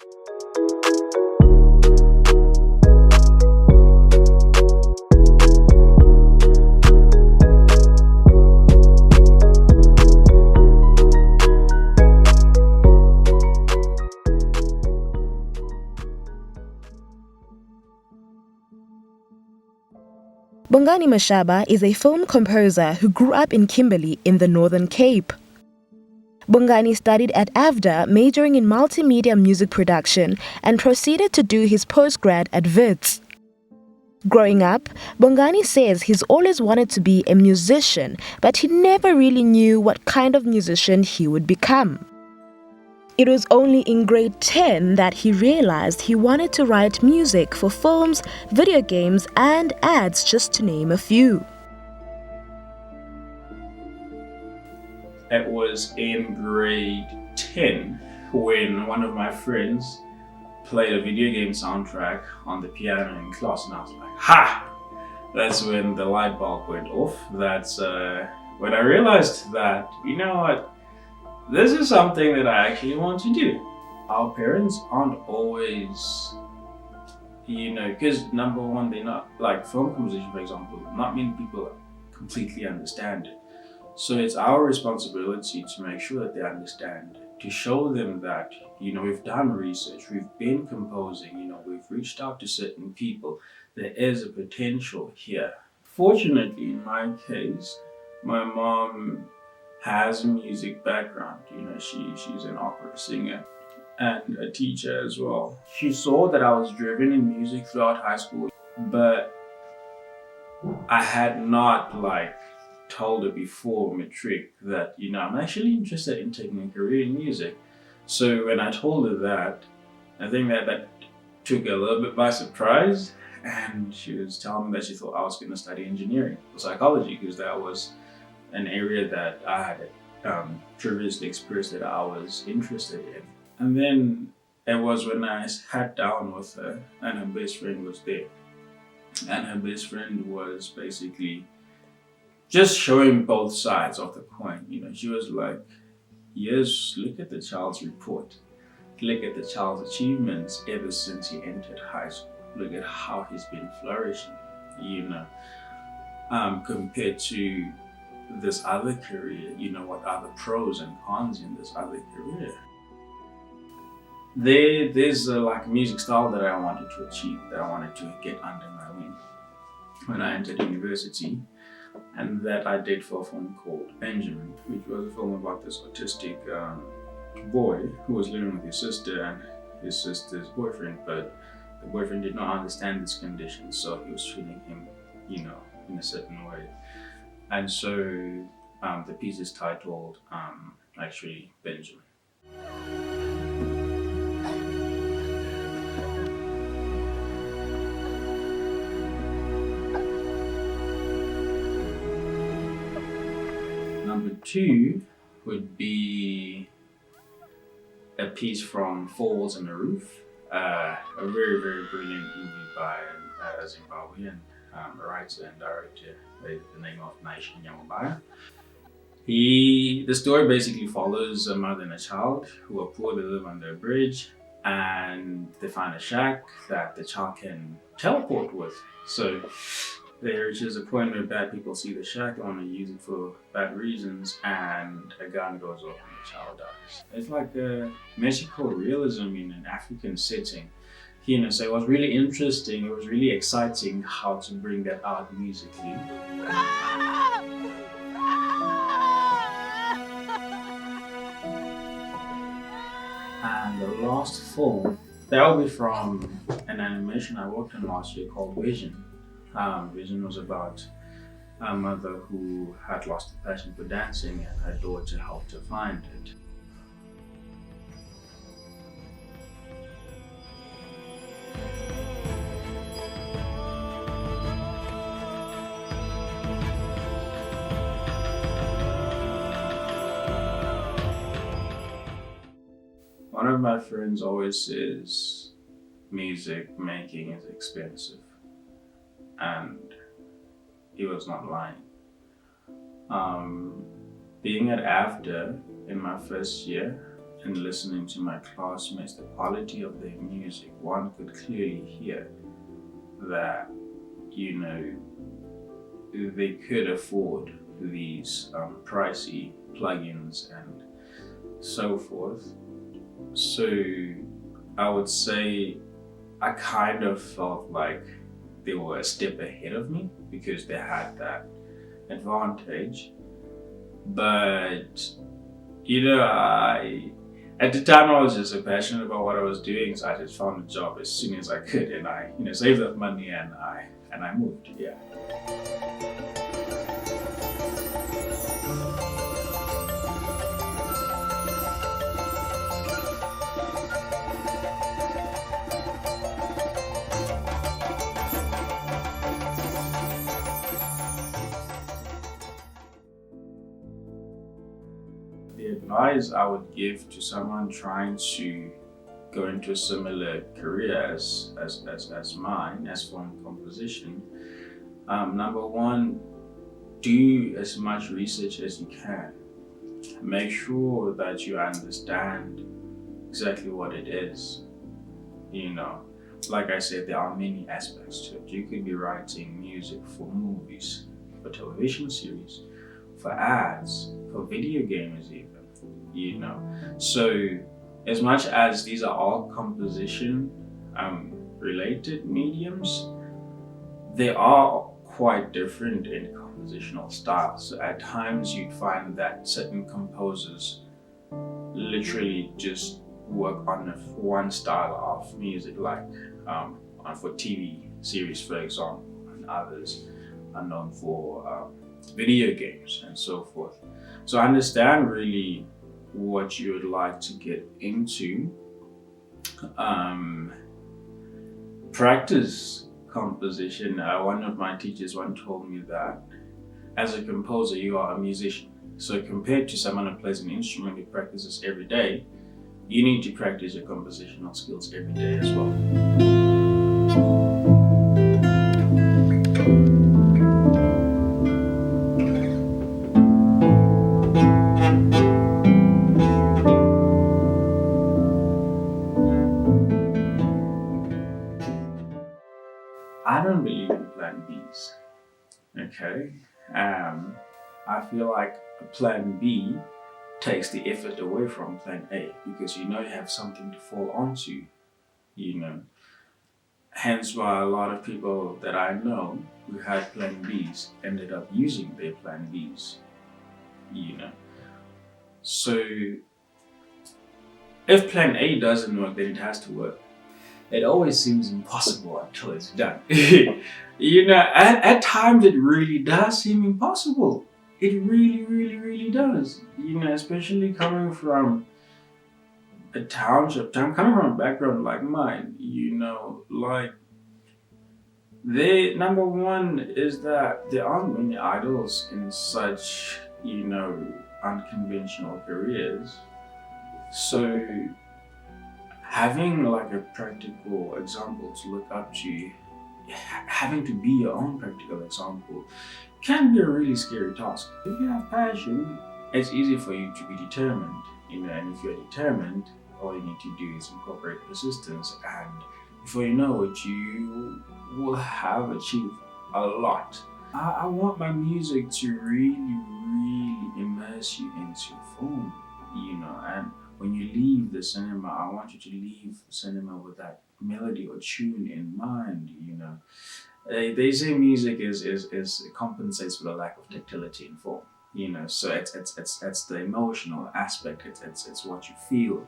Bongani Mashaba is a film composer who grew up in Kimberly in the Northern Cape. Bongani studied at AVDA, majoring in multimedia music production, and proceeded to do his postgrad at Wits. Growing up, Bongani says he's always wanted to be a musician, but he never really knew what kind of musician he would become. It was only in grade 10 that he realized he wanted to write music for films, video games, and ads, just to name a few. It was in grade 10 when one of my friends played a video game soundtrack on the piano in class, and I was like, ha! That's when the light bulb went off. That's when I realized that, you know what? This is something that I actually want to do. Our parents aren't always, because number one, they're not, like film composition, for example, not many people completely understand it. So it's our responsibility to make sure that they understand, to show them that, we've done research, we've been composing, we've reached out to certain people. There is a potential here. Fortunately, in my case, my mom has a music background. She's an opera singer and a teacher as well. She saw that I was driven in music throughout high school, but I had not told her before matric that, I'm actually interested in taking a career in music. So when I told her that, I think that took her a little bit by surprise, and she was telling me that she thought I was going to study engineering or psychology, because that was an area that I had previously experienced that I was interested in. And then it was when I sat down with her and her best friend was there. And her best friend was basically just showing both sides of the coin. She was like, yes, look at the child's report. Look at the child's achievements ever since he entered high school. Look at how he's been flourishing, compared to this other career, what are the pros and cons in this other career. There's a music style that I wanted to achieve, that I wanted to get under my wing when I entered university, and that I did for a film called Benjamin, which was a film about this autistic boy who was living with his sister and his sister's boyfriend, but the boyfriend did not understand his condition, so he was treating him, in a certain way. And so the piece is titled, actually, Benjamin. Number 2 would be a piece from Four Walls and a Roof, a very, very brilliant movie by a Zimbabwean writer and director by the name of Nation Yamabaya. The story basically follows a mother and a child who are poor. They live under a bridge, and they find a shack that the child can teleport with. So there reaches a point where bad people see the shack, want to use it for bad reasons, and a gun goes off and the child dies. It's like a magical realism in an African setting. So it was really interesting, it was really exciting how to bring that out musically. And the last film, that will be from an animation I worked on last year called Vision. Vision was about a mother who had lost the passion for dancing, and her daughter helped her find it. One of my friends always says music making is expensive, and he was not lying. Being at AFDA in my first year, and listening to my classmates, the quality of their music, one could clearly hear that, you know, they could afford these pricey plugins and so forth. So I would say I kind of felt like they were a step ahead of me because they had that advantage. But at the time I was just so passionate about what I was doing, so I just found a job as soon as I could, and I saved that money and I moved. Yeah. The advice I would give to someone trying to go into a similar career as mine, as film composition, number one, do as much research as you can. Make sure that you understand exactly what it is. Like I said, there are many aspects to it. You could be writing music for movies, for television series, for ads, for video games even, So as much as these are all composition related mediums, they are quite different in compositional styles. So at times you'd find that certain composers literally just work on one style of music, like for TV series, for example, and others are known for video games and so forth. So understand really what you would like to get into. Practice composition. One of my teachers once told me that as a composer, you are a musician. So compared to someone who plays an instrument who practices every day, you need to practice your compositional skills every day as well. I don't believe in plan Bs. Okay? I feel like a plan B takes the effort away from plan A because you have something to fall onto, Hence why a lot of people that I know who had plan Bs ended up using their plan Bs, So if plan A doesn't work, then it has to work. It always seems impossible until it's done. At times it really does seem impossible. It really, really, really does. Especially coming from a township, coming from a background like mine, number one is that there aren't many idols in such, unconventional careers. So having like a practical example to look up to, having to be your own practical example, can be a really scary task. If you have passion, it's easy for you to be determined, and if you're determined, all you need to do is incorporate persistence, and before you know it, you will have achieved a lot. I want my music to really, really immerse you into film, and when you leave the cinema, I want you to leave the cinema with that melody or tune in mind, They say music is compensates for the lack of tactility in form, So it's the emotional aspect. It's what you feel.